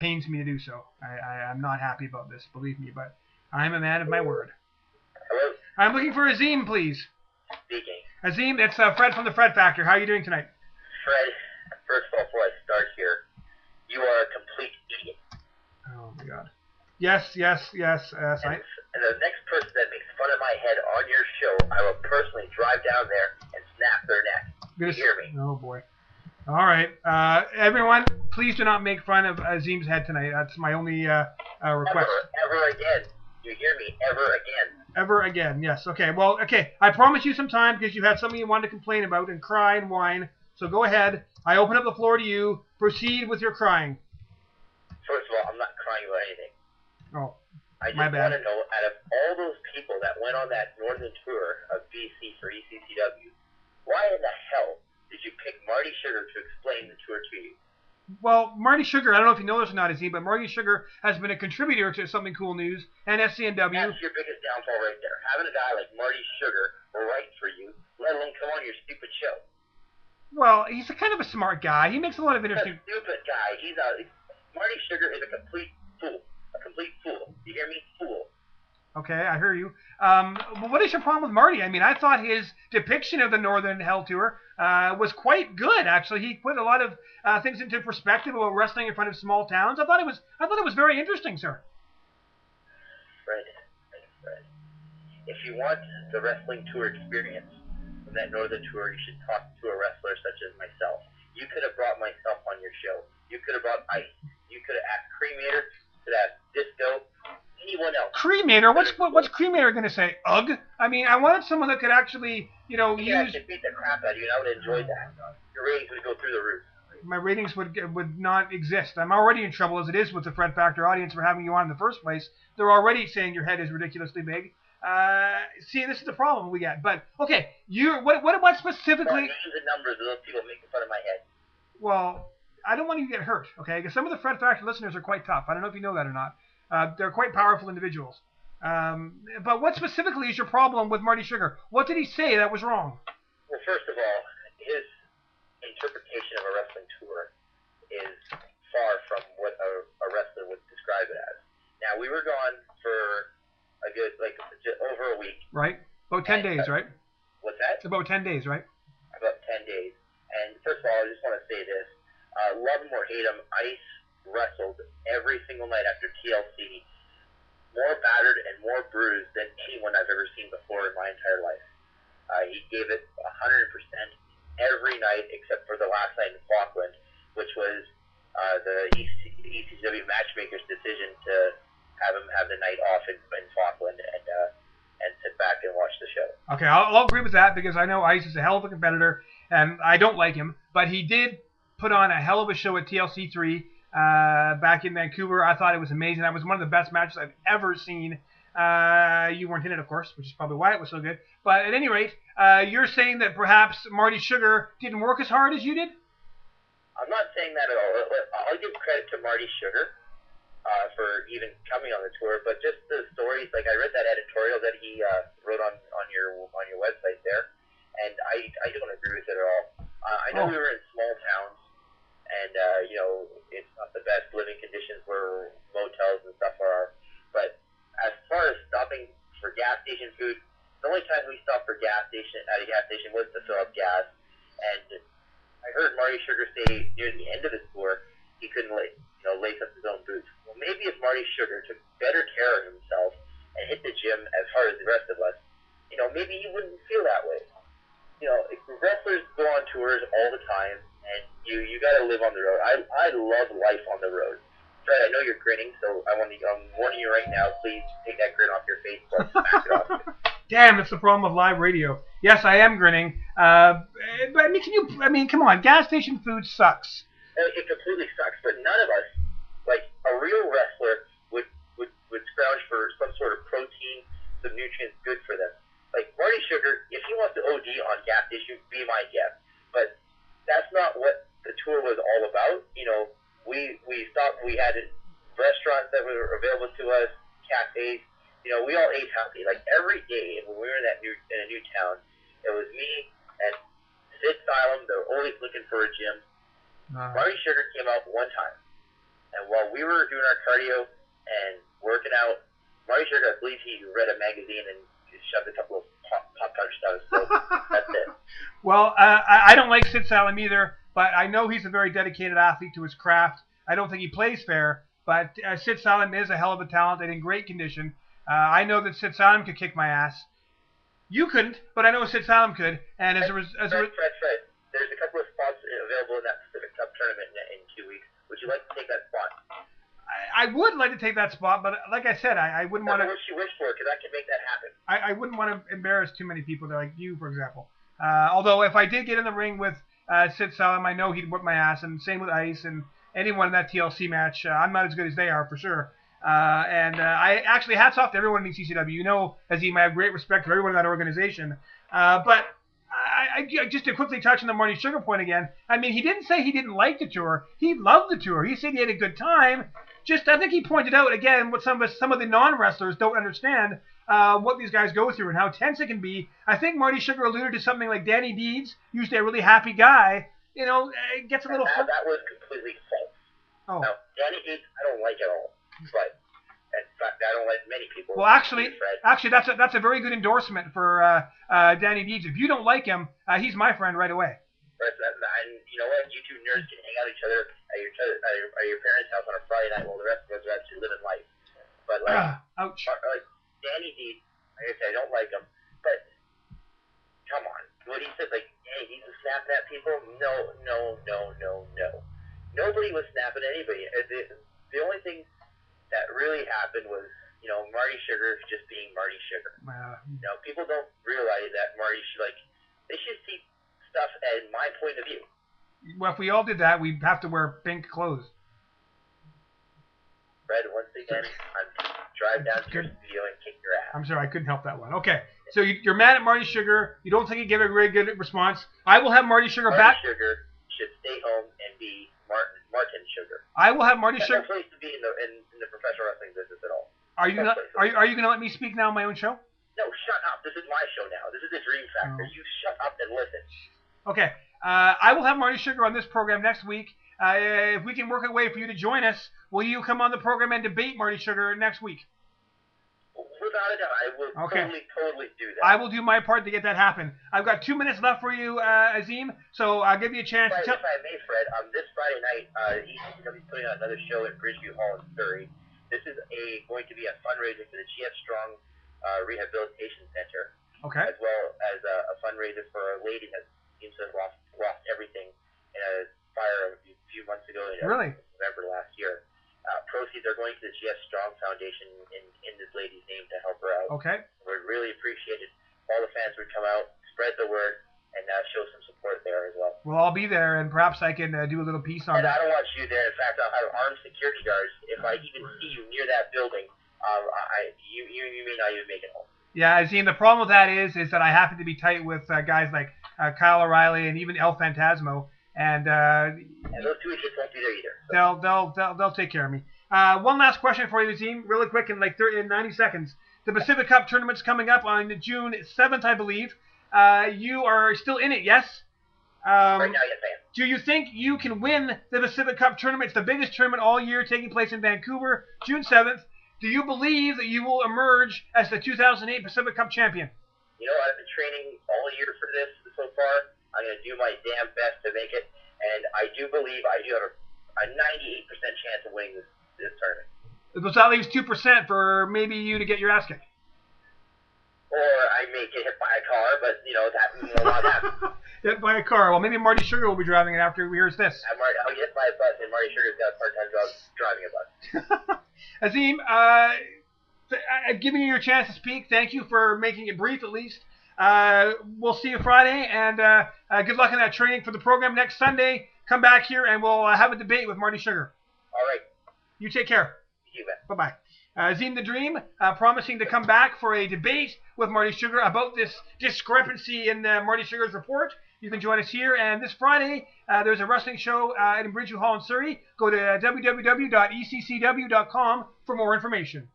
pains me to do so. I'm not happy about this, believe me, but I'm a man of my word. Hello? I'm looking for Azeem, please. Speaking. Azeem, it's Fred from the Fred Factor. How are you doing tonight? Fred, first of all, before I start here, you are a complete idiot. Oh, my God. Yes. And the next person that makes fun of my head on your show, I will personally drive down there and snap their neck. You hear me? Oh, boy. All right. Everyone, please do not make fun of Azeem's head tonight. That's my only request. Ever again. You hear me? Ever again. Ever again, yes. Okay, well, okay. I promised you some time because you had something you wanted to complain about and cry and whine. So go ahead. I open up the floor to you. Proceed with your crying. First of all, I'm not crying about anything. Oh, I just my bad. want to know, out of all those people that went on that northern tour of BC for ECCW, why in the hell did you pick Marty Sugar to explain the tour to you? Well, Marty Sugar, I don't know if you know this or not, Azeem, but Marty Sugar has been a contributor to Something Cool News and SCNW. That's your biggest downfall right there. Having a guy like Marty Sugar write for you, let alone come on your stupid show. Well, he's a kind of a smart guy. He makes a lot of He's interesting... a stupid guy. Marty Sugar is a complete fool. A complete fool. You hear me? Fool. Okay, I hear you. But what is your problem with Marty? I mean, I thought his depiction of the Northern Hell Tour was quite good. Actually, he put a lot of things into perspective about wrestling in front of small towns. I thought it was very interesting, sir. Fred. If you want the wrestling tour experience from that Northern tour, you should talk to a wrestler such as myself. You could have brought myself on your show. You could have brought Ice. You could have asked Cremator. You could have Disco. Anyone else. Cremator? What's Cremator going to say? Ugh? I mean, I wanted someone that could actually, use... Yeah, I could beat the crap out of you, and I would enjoy that. Your ratings would go through the roof. My ratings would not exist. I'm already in trouble as it is with the Fred Factor audience for having you on in the first place. They're already saying your head is ridiculously big. See, this is the problem we get. But okay, what specifically? Names and numbers of those people making fun of my head. Well, I don't want you to get hurt, okay? Because some of the Fred Factor listeners are quite tough. I don't know if you know that or not. They're quite powerful individuals. But what specifically is your problem with Marty Sugar? What did he say that was wrong? Well, first of all, his interpretation of a wrestling tour is far from what a wrestler would describe it as. Now, we were gone for a good, just over a week. Right. About 10 days, right? What's that? About 10 days, right? About 10 days. And first of all, I just want to say this. Love him or hate him, Ice wrestled every single night after TLC, more battered and more bruised than anyone I've ever seen before in my entire life. He gave it 100% every night except for the last night in Falkland, which was the ECCW matchmaker's decision to have him have the night off in Falkland and sit back and watch the show. Okay, I'll agree with that because I know Ice is a hell of a competitor, and I don't like him, but he did put on a hell of a show at TLC 3 back in Vancouver. I thought it was amazing. That was one of the best matches I've ever seen. You weren't in it, of course, which is probably why it was so good. But at any rate, you're saying that perhaps Marty Sugar didn't work as hard as you did? I'm not saying that at all. I'll give credit to Marty Sugar for even coming on the tour, but just the stories. Like I read that editorial that he wrote on your website there, and I don't agree with it at all. I know we were in small towns, and it's not the best living conditions where motels and stuff are. But as far as stopping for gas station food, the only time we stopped for at a gas station was to fill up gas. And I heard Marty Sugar say near the end of the tour he couldn't lace up his own boots. Well, maybe if Marty Sugar took better care of himself and hit the gym as hard as the rest of us, maybe he wouldn't feel that way. Wrestlers go on tours all the time, and you got to live on the road. I love life on the road. Fred, I know you're grinning, so I'm warning you right now. Please take that grin off your face or smack it off. Damn, that's the problem of live radio. Yes, I am grinning. But I mean, come on, gas station food sucks. It completely sucks, but none of us, like a real wrestler, would scrounge for some sort of protein, some nutrients good for them. Like Marty Sugar, if he wants to OD on gas station, be my guest. But that's not what the tour was all about. We stopped. We had restaurants that were available to us, cafes. We all ate healthy. Like every day when we were in a new town, it was me and Sid Asylum. They're always looking for a gym. Marty Sugar came out one time. And while we were doing our cardio and working out, Marty Sugar, I believe he read a magazine and shoved a couple of Pop-Tarts down his throat. That's it. Well, I don't like Sid Salim either, but I know he's a very dedicated athlete to his craft. I don't think he plays fair, but Sid Salim is a hell of a talent and in great condition. I know that Sid Salim could kick my ass. You couldn't, but I know Sid Salim could. And Fred, there's a couple of spots available in that Pacific Cup tournament in 2 weeks. Would you like to take that spot? I would like to take that spot, but like I said, I wouldn't want to. What you wish for, because I can make that happen. I wouldn't want to embarrass too many people, like you, for example. Although if I did get in the ring with Sid Salim, I know he'd whip my ass, and same with Ice and anyone in that TLC match. I'm not as good as they are, for sure. I actually, hats off to everyone in ECCW. You know, Azeem, I have great respect for everyone in that organization. But I just to quickly touch on the Marty Sugar point again, I mean, he didn't say he didn't like the tour. He loved the tour. He said he had a good time. Just, I think he pointed out, again, what some of the non-wrestlers don't understand, what these guys go through and how tense it can be. I think Marty Sugar alluded to something like Danny Deeds, usually a really happy guy. You know, it gets a little... That was completely false. Oh. Now, Danny Deeds, I don't like at all. But, in fact, I don't like many people. Well, actually, that's a very good endorsement for Danny Deeds. If you don't like him, he's my friend right away. Right, and you know what? You two nerds can hang out each other at your parents' house on a Friday night while the rest of us are actually living life. But ouch. Like Danny Deeds, like I said, I don't like him. But come on, what he said, like Danny Deeds was snapping at people? No. Nobody was snapping at anybody. The only thing that really happened was, you know, Marty Sugar just being Marty Sugar. You know, people don't realize that they should see stuff in my point of view. Well, if we all did that, we'd have to wear pink clothes. Fred, once again, I'm drive down to your studio and kick your ass. I'm sorry, I couldn't help that one. Okay, so you're mad at Marty Sugar. You don't think he gave a very good response. I will have Marty Sugar back. Marty Sugar should stay home and be Martin Sugar. I will have Marty Sugar. No place to be in the professional wrestling business at all. Are you going to let me speak now on my own show? No, shut up. This is my show now. This is the Dream Factor. You shut up and listen. Okay. I will have Marty Sugar on this program next week. If we can work a way for you to join us, will you come on the program and debate Marty Sugar next week? Without a doubt, I will totally do that. I will do my part to get that happen. I've got 2 minutes left for you, Azeem, so I'll give you a chance to tell... If I may, Fred, this Friday night, ECCW is putting on another show in Bridgeview Hall in Surrey. This is going to be a fundraiser for the GF Strong Rehabilitation Center. Okay. As well as a fundraiser for a lady that seems to have lost everything in a fire a few months ago in November last year. Proceeds are going to the GF Strong Foundation in this lady's name to help her out. Okay. We'd really appreciate it. All the fans would come out, spread the word, and show some support there as well. Well, I'll be there, and perhaps I can do a little piece on that. And I don't want you there. In fact, I'll have armed security guards. If I even see you near that building, you may not even make it home. Yeah, Azeem, the problem with that is that I happen to be tight with guys like Kyle O'Reilly and even El Phantasmo, and those two idiots won't be there either. So. They'll take care of me. One last question for you, Azeem, really quick in 90 seconds. The Pacific Cup tournament's coming up on June 7th, I believe. You are still in it, yes? Right now, yes, I am. Do you think you can win the Pacific Cup tournament? It's the biggest tournament all year, taking place in Vancouver, June 7th. Do you believe that you will emerge as the 2008 Pacific Cup champion? You know, I've been training all year for this so far. I'm going to do my damn best to make it, and I do believe I do have a 98% chance of winning this tournament. So that leaves 2% for maybe you to get your ass kicked. Or I may get hit by a car, but, you know, that will not happen. Hit by a car. Well, maybe Marty Sugar will be driving it after he hears this. I'll get hit by a bus, and Marty Sugar's got a part-time job driving a bus. Azeem, giving you your chance to speak, thank you for making it brief at least. We'll see you Friday, and good luck in that training for the program next Sunday. Come back here, and we'll have a debate with Marty Sugar. All right. You take care. You bet. Bye-bye. Azeem the Dream, promising to come back for a debate with Marty Sugar about this discrepancy in Marty Sugar's report. You can join us here. And this Friday, there's a wrestling show in Bridgeview Hall in Surrey. Go to www.eccw.com for more information.